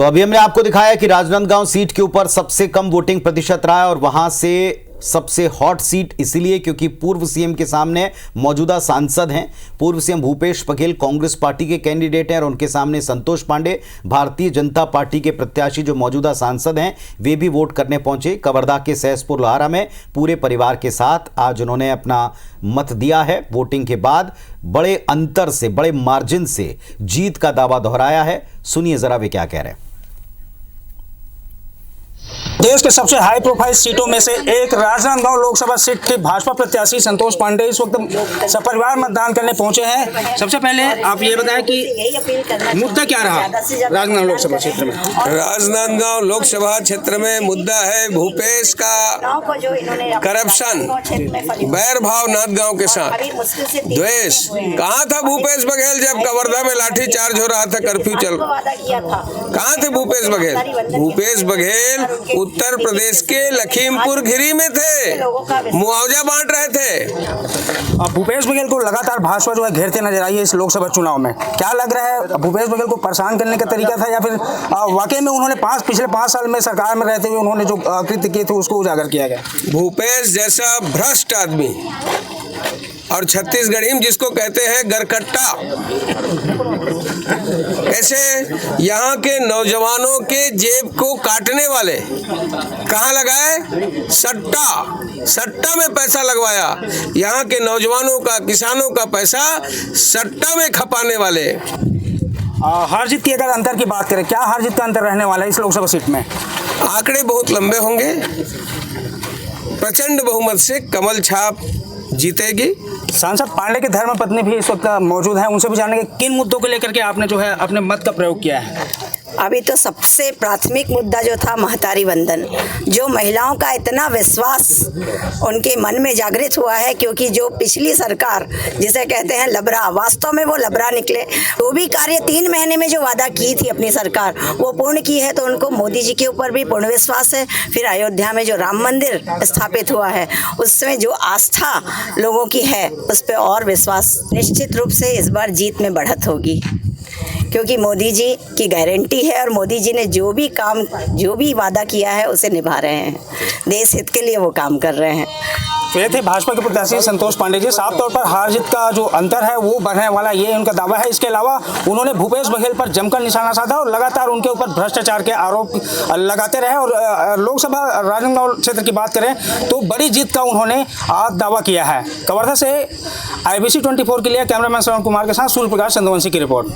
तो अभी हमने आपको दिखाया कि राजनांदगांव सीट के ऊपर सबसे कम वोटिंग प्रतिशत रहा है और वहां से सबसे हॉट सीट इसलिए क्योंकि पूर्व सीएम के सामने मौजूदा सांसद हैं। पूर्व सीएम भूपेश बघेल कांग्रेस पार्टी के कैंडिडेट हैं और उनके सामने संतोष पांडे भारतीय जनता पार्टी के प्रत्याशी जो मौजूदा सांसद हैं, वे भी वोट करने पहुंचे। कवर्धा के सहसपुर लोहारा में पूरे परिवार के साथ आज उन्होंने अपना मत दिया है। वोटिंग के बाद बड़े अंतर से, बड़े मार्जिन से जीत का दावा दोहराया है। सुनिए जरा वे क्या कह रहे हैं। देश के सबसे हाई प्रोफाइल सीटों में से एक राजनांदगांव लोकसभा सीट के भाजपा प्रत्याशी संतोष पांडे इस वक्त सपरिवार मतदान करने पहुंचे हैं। सबसे पहले आप ये बताएं कि मुद्दा क्या रहा राजनांदगांव लोकसभा क्षेत्र में? राजनांदगांव लोकसभा क्षेत्र में मुद्दा है भूपेश का करप्शन, बैर भाव नांदगांव के साथ, द्वेष। कहाँ था भूपेश बघेल जब कवर्धा में लाठी चार्ज हो रहा था, कर्फ्यू चल? कहाँ थे भूपेश बघेल? भूपेश बघेल उत्तर प्रदेश के लखीमपुर खीरी में थे, मुआवजा बांट रहे थे। भूपेश बघेल को लगातार भाजपा जो है घेरते नजर आई है इस लोकसभा चुनाव में। क्या लग रहा है, भूपेश बघेल को परेशान करने का तरीका था या फिर वाकई में उन्होंने पिछले 5 साल में सरकार में रहते हुए उन्होंने जो कृत्य किए थे उसको उजागर किया गया? भूपेश जैसा भ्रष्ट आदमी और छत्तीसगढ़ी में जिसको कहते हैं गरकट्टा, ऐसे यहाँ के नौजवानों के जेब को काटने वाले कहाँ लगाए? सट्टा में पैसा लगवाया। यहाँ के नौजवानों का, किसानों का पैसा सट्टा में खपाने वाले। हार जीत की अगर अंतर की बात करें, क्या हार जीत का अंतर रहने वाला है इस लोकसभा सीट में? आंकड़े बहुत लंबे होंगे। प्रचंड बहुमत से कमल छाप जीतेगी। सांसद पांडे के धर्मपत्नी भी इस वक्त मौजूद हैं, उनसे भी जानेंगे किन मुद्दों को लेकर के आपने जो है अपने मत का प्रयोग किया है। अभी तो सबसे प्राथमिक मुद्दा जो था महतारी वंदन, जो महिलाओं का इतना विश्वास उनके मन में जागृत हुआ है, क्योंकि जो पिछली सरकार जिसे कहते हैं लबरा, वास्तव में वो लबरा निकले। वो भी कार्य 3 महीने में जो वादा की थी अपनी सरकार वो पूर्ण की है, तो उनको मोदी जी के ऊपर भी पूर्ण विश्वास है। फिर अयोध्या में जो राम मंदिर स्थापित हुआ है उसमें जो आस्था लोगों की है उस पर और विश्वास। निश्चित रूप से इस बार जीत में बढ़त होगी, क्योंकि मोदी जी की गारंटी है और मोदी जी ने जो भी वादा किया है उसे निभा रहे हैं। देश हित के लिए वो काम कर रहे हैं। तो ये थे भाजपा के प्रत्याशी संतोष पांडे जी। साफ तौर पर हार जीत का जो अंतर है वो बढ़ने वाला, ये उनका दावा है। इसके अलावा उन्होंने भूपेश बघेल पर जमकर निशाना साधा और लगातार उनके ऊपर भ्रष्टाचार के आरोप लगाते रहे। और लोकसभा राजनांदगांव क्षेत्र की बात करें तो बड़ी जीत का उन्होंने आज दावा किया है। कवर्धा से IBC 24 के लिए कैमरामैन श्रवण कुमार के साथ सूर्य प्रकाश चंद्रवंशी की रिपोर्ट।